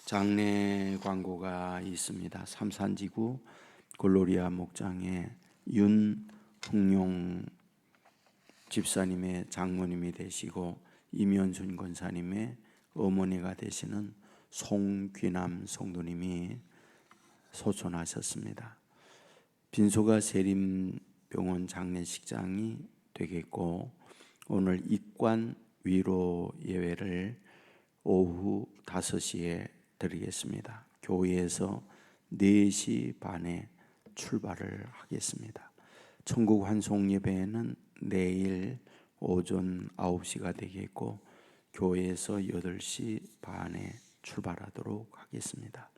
장례 광고가 있습니다. 삼산지구 글로리아 목장의 윤흥용 집사님의 장모님이 되시고 임현순 권사님의 어머니가 되시는 송귀남 성도님이 소천하셨습니다. 빈소가 세림병원 장례식장이 되겠고, 오늘 입관 위로 예배를 오후 5시에 드리겠습니다. 교회에서 4시 반에 출발을 하겠습니다. 천국 환송 예배는 내일 오전 9시가 되겠고, 교회에서 8시 반에 출발하도록 하겠습니다.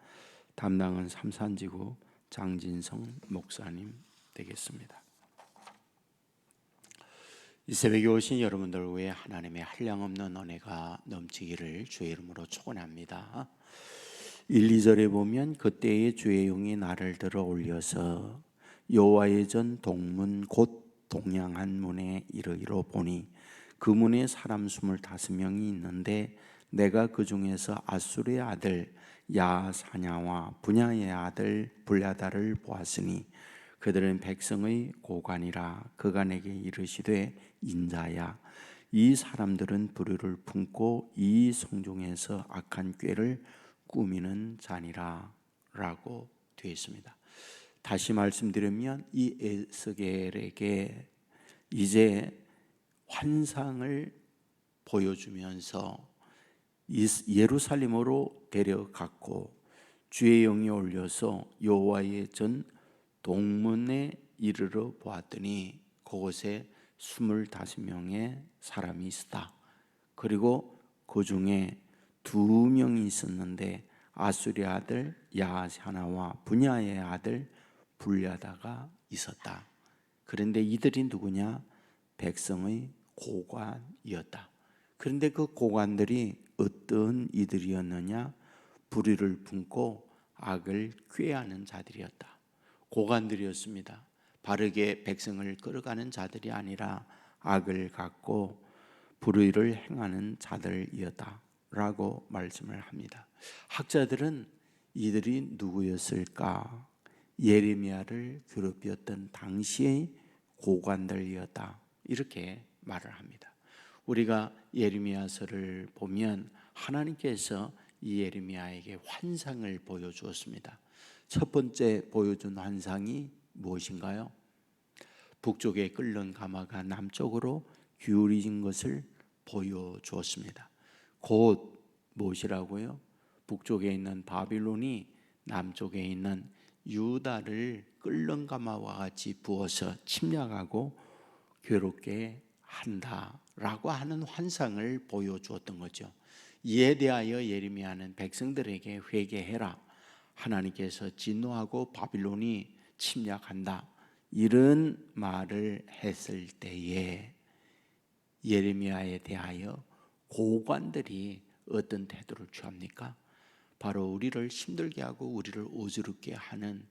담당은 삼산지구 장진성 목사님 되겠습니다. 이 새벽에 오신 여러분들 위해 하나님의 한량없는 은혜가 넘치기를 주의 이름으로 축원합니다. 1, 2절에 보면 그때의 주의 영이 나를 들어 올려서 여호와의 전 동문 곧 동양한 문에 이르기로 보니 그 문에 사람 25명이 있는데 내가 그 중에서 아수르의 아들 야사냐와 분야의 아들 불야다를 보았으니 그들은 백성의 고관이라 그간에게 이르시되 인자야, 이 사람들은 불의를 품고 이 성중에서 악한 꾀를 꾸미는 자니라 라고 되어 있습니다. 다시 말씀드리면 이 에스겔에게 이제 환상을 보여주면서 예루살렘으로 데려갔고 주의 영이 올려서 여호와의 전 동문에 이르러 보았더니 그곳에 25명의 사람이 있었다. 그리고 그 중에 2명이 있었는데 아수리 아들 야하냐와 분야의 아들 불야다가 있었다. 그런데 이들이 누구냐? 백성의 고관이었다. 그런데 그 고관들이 어떤 이들이었느냐? 불의를 품고 악을 꾀하는 자들이었다. 고관들이었습니다. 바르게 백성을 끌어가는 자들이 아니라 악을 갖고 불의를 행하는 자들이었다 라고 말씀을 합니다. 학자들은 이들이 누구였을까? 예레미야를 괴롭혔던 당시의 고관들이었다 이렇게 말을 합니다. 우리가 예레미야서를 보면 하나님께서 이 예레미야에게 환상을 보여주었습니다. 첫 번째 보여준 환상이 무엇인가요? 북쪽에 끓는 가마가 남쪽으로 기울어진 것을 보여주었습니다. 곧 무엇이라고요? 북쪽에 있는 바빌론이 남쪽에 있는 유다를 끓는 가마와 같이 부어서 침략하고 괴롭게 한다라고 하는 환상을 보여주었던 거죠. 이에 대하여 예레미야는 백성들에게 회개해라, 하나님께서 진노하고 바빌론이 침략한다, 이런 말을 했을 때에 예레미야에 대하여 고관들이 어떤 태도를 취합니까? 바로 우리를 힘들게 하고 우리를 어지럽게 하는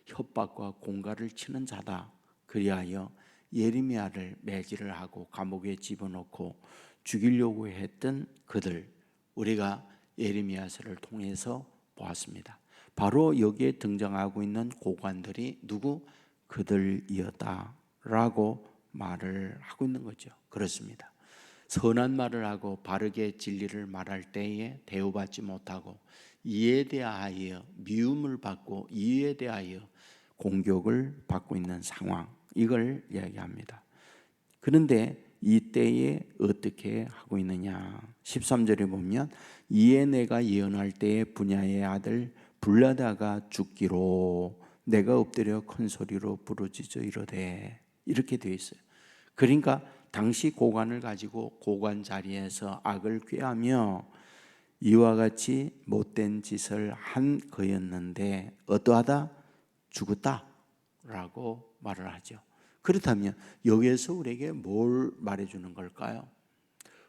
협박과 공갈을 치는 자다. 그리하여 예레미야를 매질을 하고 감옥에 집어넣고 죽이려고 했던 그들, 우리가 예레미야서를 통해서 보았습니다. 바로 여기에 등장하고 있는 고관들이 누구? 그들이었다라고 말을 하고 있는 거죠. 그렇습니다. 선한 말을 하고 바르게 진리를 말할 때에 대우받지 못하고 이에 대하여 미움을 받고 이에 대하여 공격을 받고 있는 상황, 이걸 이야기합니다. 그런데 이때에 어떻게 하고 있느냐? 13절에 보면 이에 내가 예언할 때에 분야의 아들 불야다가 죽기로 내가 엎드려 큰 소리로 부르짖어 이르되, 이렇게 되어 있어요. 그러니까 당시 고관을 가지고 고관 자리에서 악을 꾀하며 이와 같이 못된 짓을 한 그였는데 어떠하다? 죽었다라고 말을 하죠. 그렇다면 여기에서 우리에게 뭘 말해주는 걸까요?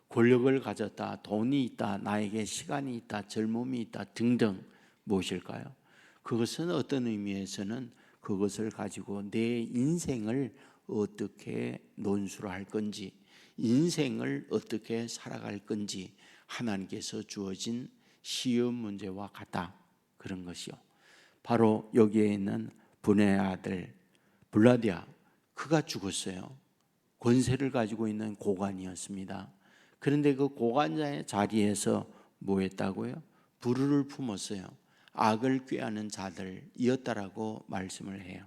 권력을 가졌다, 돈이 있다, 나에게 시간이 있다, 젊음이 있다 등등 무엇일까요? 그것은 어떤 의미에서는 그것을 가지고 내 인생을 어떻게 논술을 할 건지, 인생을 어떻게 살아갈 건지 하나님께서 주어진 시험 문제와 같다. 그런 것이요. 바로 여기에 있는 분의 아들 블라디아, 그가 죽었어요. 권세를 가지고 있는 고관이었습니다. 그런데 그 고관자의 자리에서 뭐 했다고요? 불의를 품었어요. 악을 꾀하는 자들이었다라고 말씀을 해요.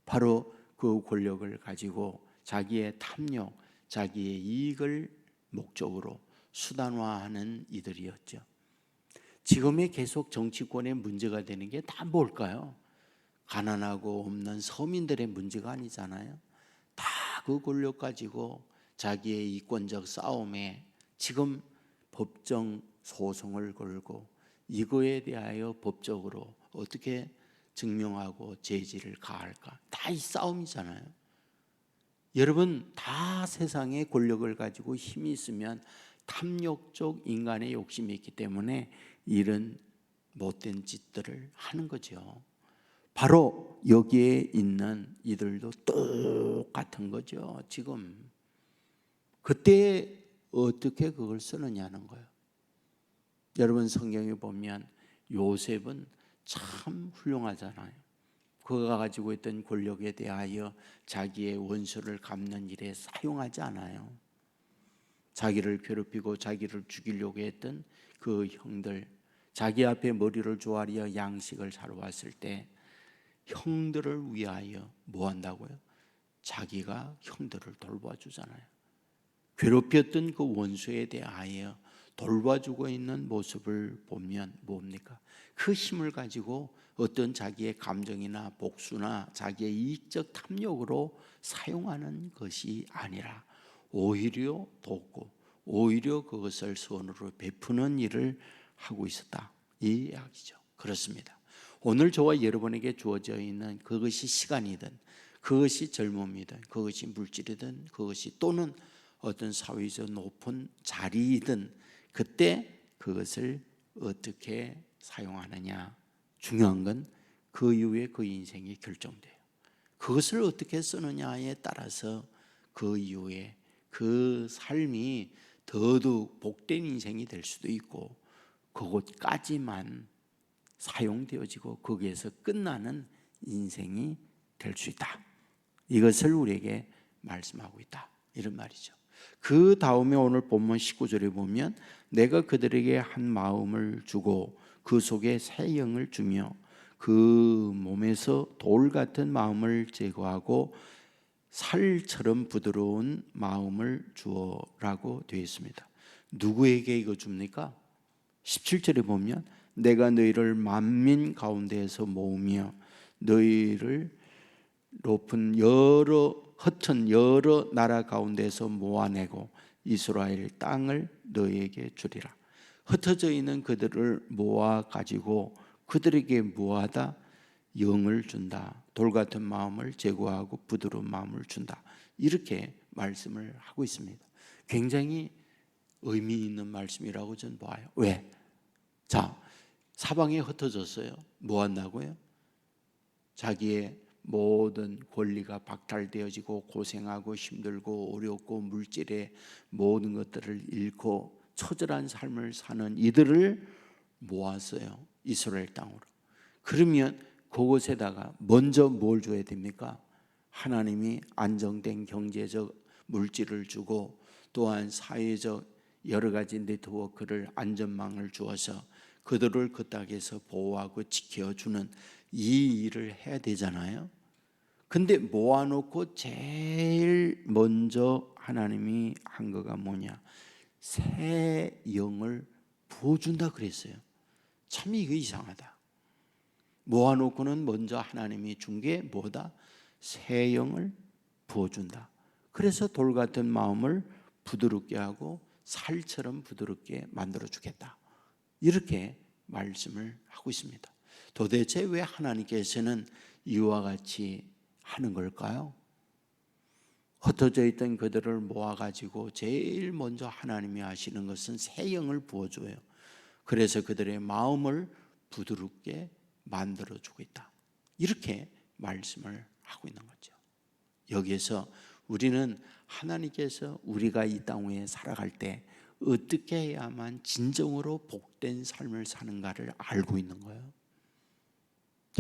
바로 그 권력을 가지고 자기의 탐욕, 자기의 이익을 목적으로 수단화하는 이들이었죠. 지금의 계속 정치권의 문제가 되는 게 다 뭘까요? 가난하고 없는 서민들의 문제가 아니잖아요. 다 그 권력 가지고 자기의 이권적 싸움에 지금 법정 소송을 걸고 이거에 대하여 법적으로 어떻게 증명하고 제지를 가할까? 다 이 싸움이잖아요. 여러분, 다 세상의 권력을 가지고 힘이 있으면 탐욕적 인간의 욕심이 있기 때문에 이런 못된 짓들을 하는 거죠. 바로 여기에 있는 이들도 똑같은 거죠. 지금 그때 어떻게 그걸 쓰느냐는 거예요. 여러분, 성경에 보면 요셉은 참 훌륭하잖아요. 그가 가지고 있던 권력에 대하여 자기의 원수를 갚는 일에 사용하지 않아요. 자기를 괴롭히고 자기를 죽이려고 했던 그 형들, 자기 앞에 머리를 조아리어 양식을 사러 왔을 때 형들을 위하여 뭐 한다고요? 자기가 형들을 돌봐주잖아요. 괴롭혔던 그 원수에 대하여 돌봐주고 있는 모습을 보면 뭡니까? 그 힘을 가지고 어떤 자기의 감정이나 복수나 자기의 이익적 탐욕으로 사용하는 것이 아니라 오히려 돕고 오히려 그것을 선으로 베푸는 일을 하고 있었다, 이 이야기죠. 그렇습니다. 오늘 저와 여러분에게 주어져 있는 그것이 시간이든 그것이 젊음이든 그것이 물질이든 그것이 또는 어떤 사회적 높은 자리이든 그때 그것을 어떻게 사용하느냐, 중요한 건 그 이후에 그 인생이 결정돼요. 그것을 어떻게 쓰느냐에 따라서 그 이후에 그 삶이 더더욱 복된 인생이 될 수도 있고 그것까지만 사용되어지고 거기에서 끝나는 인생이 될 수 있다. 이것을 우리에게 말씀하고 있다, 이런 말이죠. 그 다음에 오늘 본문 19절에 보면 내가 그들에게 한 마음을 주고 그 속에 새 영을 주며 그 몸에서 돌 같은 마음을 제거하고 살처럼 부드러운 마음을 주어라고 되어 있습니다. 누구에게 이거 줍니까? 17절에 보면 내가 너희를 만민 가운데에서 모으며 너희를 높은 흩은 여러 나라 가운데서 모아내고 이스라엘 땅을 너희에게 주리라. 흩어져 있는 그들을 모아 가지고 그들에게 무하다 영을 준다. 돌 같은 마음을 제거하고 부드러운 마음을 준다. 이렇게 말씀을 하고 있습니다. 굉장히 의미 있는 말씀이라고 저는 봐요. 왜? 자, 사방에 흩어졌어요. 뭐 한다고요? 자기의 모든 권리가 박탈되어지고 고생하고 힘들고 어렵고 물질의 모든 것들을 잃고 처절한 삶을 사는 이들을 모았어요. 이스라엘 땅으로. 그러면 그곳에다가 먼저 뭘 줘야 됩니까? 하나님이 안정된 경제적 물질을 주고 또한 사회적 여러 가지 네트워크를 안전망을 주어서 그들을 그 땅에서 보호하고 지켜주는 이 일을 해야 되잖아요. 근데 모아놓고 제일 먼저 하나님이 한 거가 뭐냐? 새 영을 부어준다 그랬어요. 참 이거 이상하다. 모아놓고는 먼저 하나님이 준 게 뭐다? 새 영을 부어준다. 그래서 돌 같은 마음을 부드럽게 하고 살처럼 부드럽게 만들어주겠다. 이렇게 말씀을 하고 있습니다. 도대체 왜 하나님께서는 이와 같이 하는 걸까요? 흩어져 있던 그들을 모아가지고 제일 먼저 하나님이 하시는 것은 새 영을 부어줘요. 그래서 그들의 마음을 부드럽게 만들어주고 있다. 이렇게 말씀을 하고 있는 거죠. 여기에서 우리는 하나님께서 우리가 이 땅 위에 살아갈 때 어떻게 해야만 진정으로 복된 삶을 사는가를 알고 있는 거예요.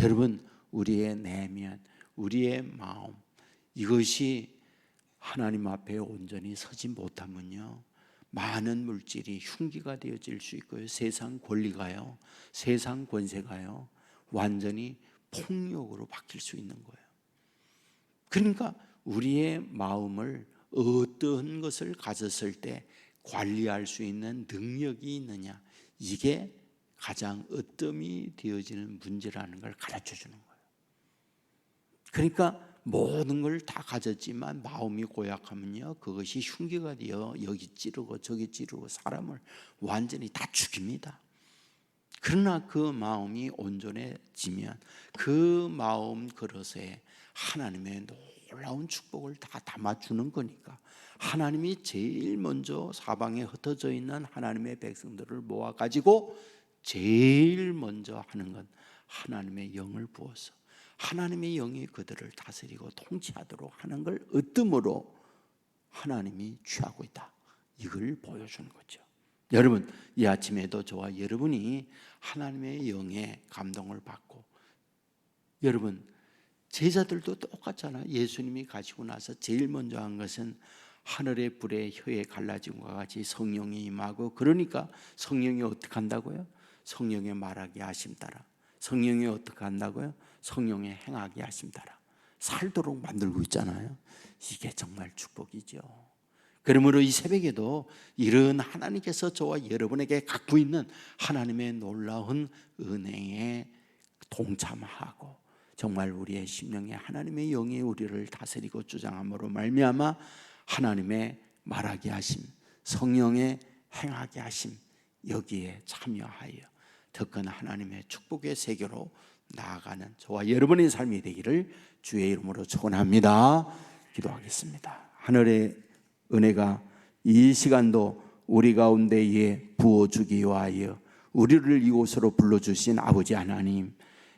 여러분, 우리의 내면, 우리의 마음, 이것이 하나님 앞에 온전히 서지 못하면요, 많은 물질이 흉기가 되어질 수 있고요, 세상 권리가요, 세상 권세가요, 완전히 폭력으로 바뀔 수 있는 거예요. 그러니까 우리의 마음을 어떤 것을 가졌을 때 관리할 수 있는 능력이 있느냐, 이게 가장 으뜸이 되어지는 문제라는 걸 가르쳐 주는 거예요. 그러니까 모든 걸 다 가졌지만 마음이 고약하면요, 그것이 흉기가 되어 여기 찌르고 저기 찌르고 사람을 완전히 다 죽입니다. 그러나 그 마음이 온전해지면 그 마음 그릇에 하나님의 놀라운 축복을 다 담아주는 거니까, 하나님이 제일 먼저 사방에 흩어져 있는 하나님의 백성들을 모아가지고 제일 먼저 하는 건 하나님의 영을 부어서 하나님의 영이 그들을 다스리고 통치하도록 하는 걸 으뜸으로 하나님이 취하고 있다, 이걸 보여주는 거죠. 여러분, 이 아침에도 저와 여러분이 하나님의 영의 감동을 받고, 여러분 제자들도 똑같잖아요. 예수님이 가시고 나서 제일 먼저 한 것은 하늘의 불에 혀에 갈라짐과 같이 성령이 임하고, 그러니까 성령이 어떻게 한다고요? 성령의 말하게 하심 따라. 성령이 어떻게 한다고요? 성령의 행하게 하심 따라 살도록 만들고 있잖아요. 이게 정말 축복이죠. 그러므로 이 새벽에도 이런 하나님께서 저와 여러분에게 갖고 있는 하나님의 놀라운 은혜에 동참하고, 정말 우리의 심령에 하나님의 영이 우리를 다스리고 주장함으로 말미암아 하나님의 말하게 하심, 성령의 행하게 하심, 여기에 참여하여 더 큰 하나님의 축복의 세계로 나아가는 저와 여러분의 삶이 되기를 주의 이름으로 축원합니다. 기도하겠습니다. 하늘의 은혜가 이 시간도 우리 가운데에 부어주기 위하여 우리를 이곳으로 불러주신 아버지 하나님,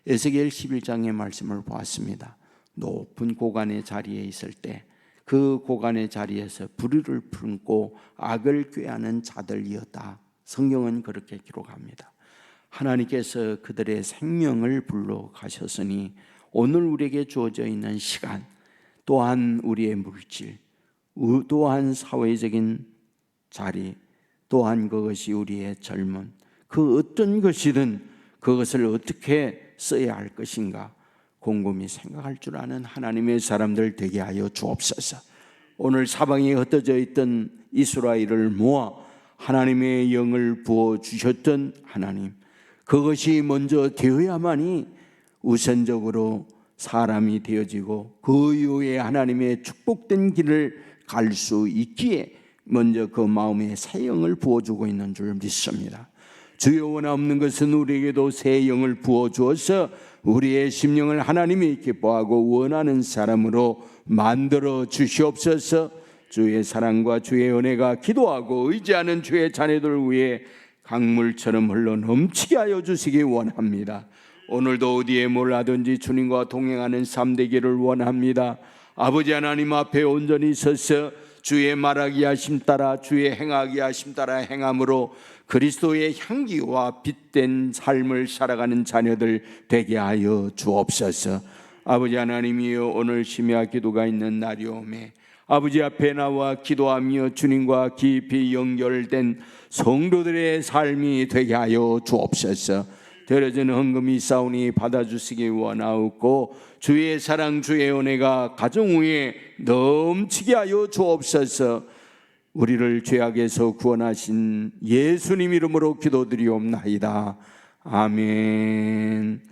에스겔 11장의 말씀을 보았습니다. 높은 고관의 자리에 있을 때 그 고관의 자리에서 불의를 품고 악을 꾀하는 자들이었다. 성경은 그렇게 기록합니다. 하나님께서 그들의 생명을 불러 가셨으니 오늘 우리에게 주어져 있는 시간, 또한 우리의 물질, 또한 사회적인 자리, 또한 그것이 우리의 젊음, 그 어떤 것이든 그것을 어떻게 써야 할 것인가 곰곰이 생각할 줄 아는 하나님의 사람들 되게 하여 주옵소서. 오늘 사방에 흩어져 있던 이스라엘을 모아 하나님의 영을 부어주셨던 하나님, 그것이 먼저 되어야만이 우선적으로 사람이 되어지고 그 이후에 하나님의 축복된 길을 갈 수 있기에 먼저 그 마음에 새 영을 부어주고 있는 줄 믿습니다. 주여, 원없는 것은 우리에게도 새 영을 부어주어서 우리의 심령을 하나님이 기뻐하고 원하는 사람으로 만들어 주시옵소서. 주의 사랑과 주의 은혜가 기도하고 의지하는 주의 자녀들 위해 강물처럼 흘러 넘치게 하여 주시기 원합니다. 오늘도 어디에 뭘 하든지 주님과 동행하는 삶 되기를 원합니다. 아버지 하나님 앞에 온전히 서서 주의 말하기 하심 따라 주의 행하기 하심 따라 행함으로 그리스도의 향기와 빛된 삶을 살아가는 자녀들 되게 하여 주옵소서. 아버지 하나님이여, 오늘 심야 기도가 있는 날이오매 아버지 앞에 나와 기도하며 주님과 깊이 연결된 성도들의 삶이 되게 하여 주옵소서. 드려진 헌금이 싸우니 받아주시기 원하옵고 주의 사랑 주의 은혜가 가정 위에 넘치게 하여 주옵소서. 우리를 죄악에서 구원하신 예수님 이름으로 기도드리옵나이다. 아멘.